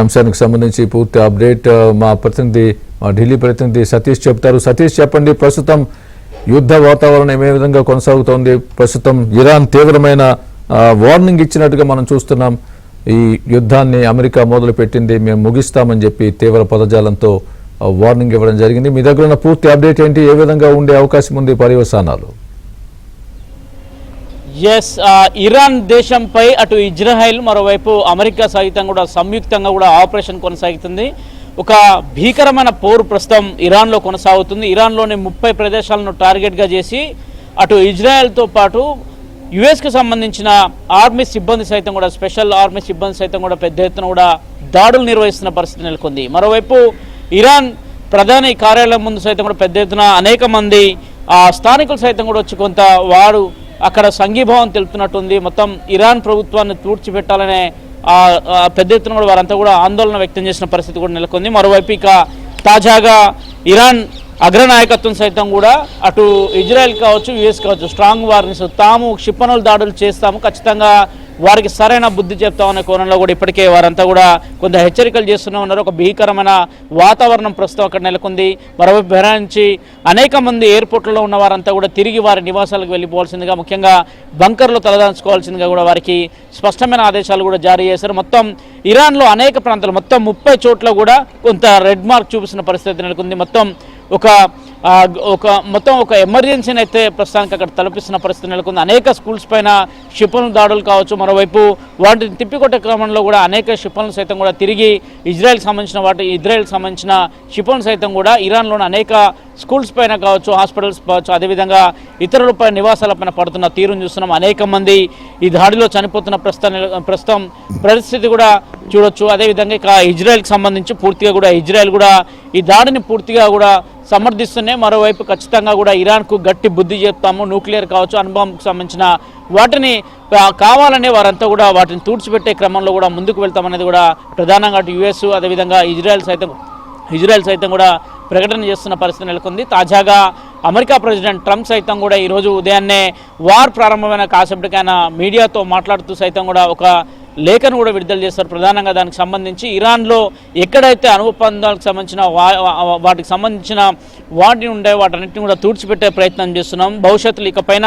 అంశానికి సంబంధించి పూర్తి అప్డేట్ మా ప్రతినిధి ఢిల్లీ ప్రతినిధి సతీష్ చెప్తారు. సతీష్ చెప్పండి, ప్రస్తుతం యుద్ధ వాతావరణం ఏ విధంగా కొనసాగుతోంది? ప్రస్తుతం ఇరాన్ తీవ్రమైన వార్నింగ్ ఇచ్చినట్టుగా మనం చూస్తున్నాం. ఈ యుద్ధాన్ని అమెరికా మొదలుపెట్టింది, మేము ముగిస్తామని చెప్పి తీవ్ర పదజాలంతో వార్నింగ్ ఇవ్వడం జరిగింది. మీ దగ్గర ఉన్న పూర్తి అప్డేట్ ఏంటి? ఏ విధంగా ఉండే అవకాశం ఉంది పర్యవసానాలు? ఇరాన్ దేశంపై అటు ఇజ్రాయెల్ మరోవైపు అమెరికా సహితం కూడా సంయుక్తంగా కూడా ఆపరేషన్ కొనసాగుతుంది. ఒక భీకరమైన పోరు ప్రస్తుతం ఇరాన్లో కొనసాగుతుంది. ఇరాన్లోని 30 ప్రదేశాలను టార్గెట్గా చేసి అటు ఇజ్రాయెల్తో పాటు యుఎస్కి సంబంధించిన ఆర్మీ సిబ్బంది సైతం కూడా, స్పెషల్ ఆర్మీ సిబ్బంది సైతం కూడా పెద్ద ఎత్తున కూడా దాడులు నిర్వహిస్తున్న పరిస్థితి నెలకొంది. మరోవైపు ఇరాన్ ప్రధాని కార్యాలయం ముందు సైతం కూడా పెద్ద ఎత్తున అనేక మంది స్థానికులు సైతం కూడా వచ్చి కొంత వారు అక్కడ సంఘీభావం తెలుపుతున్నట్టుంది. మొత్తం ఇరాన్ ప్రభుత్వాన్ని పూడ్చిపెట్టాలనే పెద్ద ఎత్తున కూడా వారంతా కూడా ఆందోళన వ్యక్తం చేసిన పరిస్థితి కూడా నెలకొంది. మరోవైపు ఇక తాజాగా ఇరాన్ అగ్రనాయకత్వం సైతం కూడా అటు ఇజ్రాయెల్ కావచ్చు, యుఎస్ కావచ్చు స్ట్రాంగ్ వార్నింగ్స్, తాము క్షిపణుల దాడులు చేస్తాము, ఖచ్చితంగా వారికి సరైన బుద్ధి చెప్తామనే కోణంలో కూడా ఇప్పటికే వారంతా కూడా కొంత హెచ్చరికలు చేస్తూనే ఉన్నారు. ఒక భీకరమైన వాతావరణం ప్రస్తుతం అక్కడ నెలకొంది. మరోవైపు బెహ్రాన్ నుంచి అనేక మంది ఎయిర్పోర్ట్లలో ఉన్న వారంతా కూడా తిరిగి వారి నివాసాలకు వెళ్ళిపోవాల్సిందిగా, ముఖ్యంగా బంకర్లో తలదాల్చుకోవాల్సిందిగా కూడా వారికి స్పష్టమైన ఆదేశాలు కూడా జారీ చేశారు. మొత్తం ఇరాన్లో అనేక ప్రాంతాలు మొత్తం 30 చోట్ల కూడా కొంత రెడ్ మార్క్ చూపిస్తున్న పరిస్థితి నెలకొంది. మొత్తం ఒక ఎమర్జెన్సీని అయితే ప్రస్తుతానికి అక్కడ తలపిస్తున్న పరిస్థితి నెలకొంది. అనేక స్కూల్స్ పైన క్షిపణుల దాడులు కావచ్చు, మరోవైపు వాటిని తిప్పికొట్టే క్రమంలో కూడా అనేక క్షిపణులు సైతం కూడా తిరిగి ఇజ్రాయెల్కి సంబంధించిన క్షిపణులు సైతం కూడా ఇరాన్లోని అనేక స్కూల్స్ పైన కావచ్చు, హాస్పిటల్స్ కావచ్చు, అదేవిధంగా ఇతరులపై నివాసాలపైన పడుతున్న తీరును చూస్తున్నాం. అనేక మంది ఈ దాడిలో చనిపోతున్న ప్రస్తుతం పరిస్థితి కూడా చూడొచ్చు. అదేవిధంగా ఇక ఇజ్రాయెల్కి సంబంధించి పూర్తిగా కూడా ఇజ్రాయెల్ కూడా ఈ దాడిని పూర్తిగా కూడా సమర్థిస్తున్నాయి. మరోవైపు ఖచ్చితంగా కూడా ఇరాన్కు గట్టి బుద్ధి చెప్తాము, న్యూక్లియర్ కావచ్చు, అణుబాంబుకు సంబంధించిన వాటిని కావాలనే వారంతా కూడా వాటిని తుడిచిపెట్టే క్రమంలో కూడా ముందుకు వెళ్తామనేది కూడా ప్రధానంగా అటు యుఎస్ అదేవిధంగా ఇజ్రాయెల్ సైతం కూడా ప్రకటన చేస్తున్న పరిస్థితి నెలకొంది. తాజాగా అమెరికా ప్రెసిడెంట్ ట్రంప్ సైతం కూడా ఈరోజు ఉదయాన్నే వార్ ప్రారంభమైన కాసేపటికి ఆయన మీడియాతో మాట్లాడుతూ సైతం కూడా ఒక లేఖను కూడా విడుదల చేస్తారు. ప్రధానంగా దానికి సంబంధించి ఇరాన్లో ఎక్కడైతే అణు ఒప్పందాలకు సంబంధించిన వాటికి సంబంధించిన వాటిని ఉండే వాటన్నిటిని కూడా తుడిచిపెట్టే ప్రయత్నం చేస్తున్నాం. భవిష్యత్తులో ఇకపైన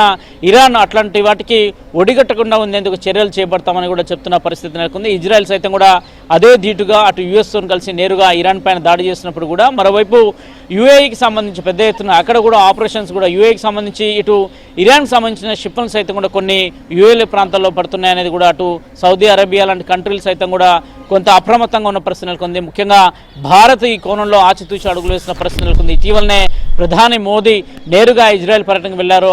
ఇరాన్ అట్లాంటి వాటికి ఒడిగట్టకుండా ఉండేందుకు చర్యలు చేపడతామని కూడా చెప్తున్న పరిస్థితి నెలకొంది. ఇజ్రాయెల్ సైతం కూడా అదే ధీటుగా అటు యుఎస్తో కలిసి నేరుగా ఇరాన్ పైన దాడి చేసినప్పుడు కూడా మరోవైపు యుఏఈకి సంబంధించి పెద్ద ఎత్తున అక్కడ కూడా ఆపరేషన్స్ కూడా యుఏఈకి సంబంధించి ఇటు ఇరాన్కి సంబంధించిన షిప్లు సైతం కూడా కొన్ని యుఏఈ ప్రాంతాల్లో పడుతున్నాయనేది కూడా అటు సౌదీ అరేబియా లాంటి కంట్రీలు సైతం కూడా కొంత అప్రమత్తంగా ఉన్న పరిస్థితి నెలకొంది. ముఖ్యంగా భారత్ ఈ కోణంలో ఆచితూచి అడుగులు వేసిన పరిస్థితి నెలకొంది. ఇటీవలనే ప్రధాని మోదీ నేరుగా ఇజ్రాయెల్ పర్యటనకు వెళ్లారు.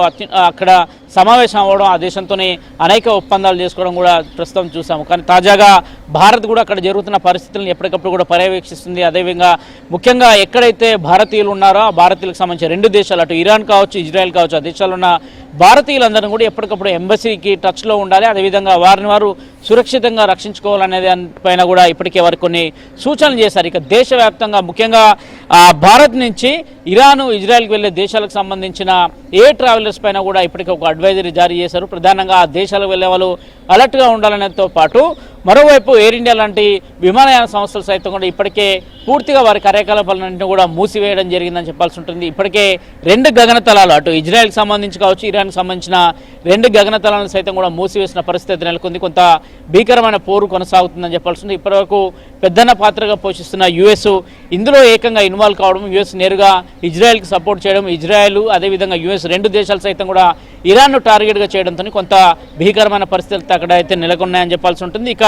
అక్కడ సమావేశం అవ్వడం, ఆ దేశంతోనే అనేక ఒప్పందాలు చేసుకోవడం కూడా ప్రస్తుతం చూసాము. కానీ తాజాగా భారత్ కూడా అక్కడ జరుగుతున్న పరిస్థితులను ఎప్పటికప్పుడు కూడా పర్యవేక్షిస్తుంది. అదేవిధంగా ముఖ్యంగా ఎక్కడైతే భారతీయులు ఉన్నారో ఆ భారతీయులకు సంబంధించి 2 దేశాలు అటు ఇరాన్ కావచ్చు, ఇజ్రాయెల్ కావచ్చు, ఆ దేశాల్లో ఉన్న భారతీయులందరినీ కూడా ఎప్పటికప్పుడు ఎంబసీకి టచ్లో ఉండాలి, అదేవిధంగా వారిని వారు సురక్షితంగా రక్షించుకోవాలనే దానిపైన కూడా ఇప్పటికే వారికి కొన్ని సూచనలు చేశారు. ఇక దేశవ్యాప్తంగా ముఖ్యంగా భారత్ నుంచి ఇరాన్, ఇజ్రాయెల్కి వెళ్లే దేశాలకు సంబంధించిన ఏ ట్రావెలర్స్ పైన కూడా ఇప్పటికే ఒక అడ్వైజరీ జారీ చేశారు. ప్రధానంగా ఆ దేశాలకు వెళ్లే వాళ్ళు అలర్ట్గా ఉండాలనేతో పాటు మరోవైపు ఎయిర్ ఇండియా లాంటి విమానయాన సంస్థలు సైతం కూడా ఇప్పటికే పూర్తిగా వారి కార్యకలాపాలన్నింటినీ కూడా మూసివేయడం జరిగిందని చెప్పాల్సి ఉంటుంది. ఇప్పటికే 2 గగనతలాలు అటు ఇజ్రాయెల్కి సంబంధించి కావచ్చు, ఇరాన్కి సంబంధించిన 2 గగనతలాలను సైతం కూడా మూసివేసిన పరిస్థితి నెలకొంది. కొంత భీకరమైన పోరు కొనసాగుతుందని చెప్పాల్సి ఉంది. ఇప్పటివరకు పెద్దన్న పాత్రగా పోషిస్తున్న యుఎస్ ఇందులో ఏకంగా ఇన్వాల్వ్ కావడం, యుఎస్ నేరుగా ఇజ్రాయెల్కి సపోర్ట్ చేయడం, ఇజ్రాయెల్ అదేవిధంగా యుఎస్ 2 దేశాలు సైతం కూడా ఇరాన్ను టార్గెట్గా చేయడంతో కొంత భీకరమైన పరిస్థితులు అక్కడ అయితే నెలకొన్నాయని చెప్పాల్సి ఉంటుంది. ఇక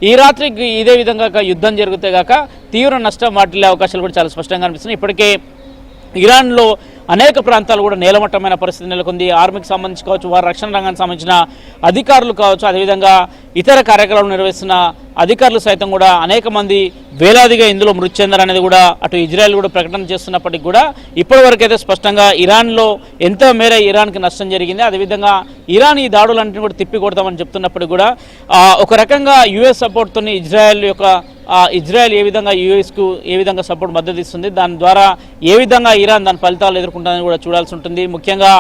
ఈ రాత్రికి ఇదే విధంగా యుద్ధం జరిగితే గాక తీవ్ర నష్టం వాటిల్లే అవకాశాలు కూడా చాలా స్పష్టంగా కనిపిస్తున్నాయి. ఇప్పటికే ఇరాన్లో అనేక ప్రాంతాలు కూడా నేలమట్టమైన పరిస్థితి నెలకొంది. ఆర్మీకి సంబంధించి కావచ్చు, వారి రక్షణ రంగానికి సంబంధించిన అధికారులు కావచ్చు, అదేవిధంగా ఇతర కార్యక్రమాలు నిర్వహిస్తున్న అధికారులు సైతం కూడా అనేక మంది వేలాదిగా ఇందులో మృతి చెందారనేది కూడా అటు ఇజ్రాయెల్ కూడా ప్రకటన చేస్తున్నప్పటికీ కూడా ఇప్పటివరకు అయితే స్పష్టంగా ఇరాన్లో ఎంత మేర ఇరాన్కి నష్టం జరిగింది, అదేవిధంగా ఇరాన్ ఈ దాడులన్నింటినీ కూడా తిప్పి కొడతామని చెప్తున్నప్పటికీ కూడా ఒక రకంగా యుఎస్ సపోర్ట్తో ఇజ్రాయెల్ ఏ విధంగా యుఎస్కు ఏ విధంగా సపోర్ట్ మద్దతు ఇస్తుంది, దాని ద్వారా ఏ విధంగా ఇరాన్ దాని ఫలితాలు ఎదుర్కొంటుందని కూడా చూడాల్సి ఉంటుంది. ముఖ్యంగా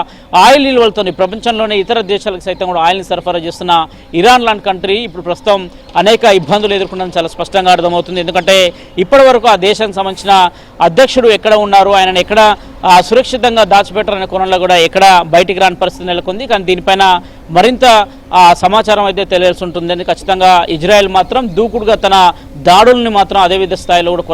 ఆయిల్ నిల్వలతో ప్రపంచంలోనే ఇతర దేశాలకు సైతం కూడా ఆయిల్ని సరఫరా చేస్తున్న ఇరాన్ లాంటి కంట్రీ ఇప్పుడు ప్రస్తుతం అనేక ఇబ్బందులు ఎదుర్కొనడం చాలా స్పష్టంగా అర్థమవుతుంది. ఎందుకంటే ఇప్పటి వరకు ఆ దేశానికి సంబంధించిన అధ్యక్షుడు ఎక్కడ ఉన్నారు, ఆయనను ఎక్కడ సురక్షితంగా దాచిపెట్టారనే కోణంలో కూడా ఎక్కడ బయటికి రాని పరిస్థితి నెలకొంది. కానీ దీనిపైన మరింత సమాచారం అయితే తెలియాల్సి ఉంటుంది. ఖచ్చితంగా ఇజ్రాయెల్ మాత్రం దూకుడుగా తన దాడుల్ని మాత్రం అదే విధ స్థాయిలో కూడా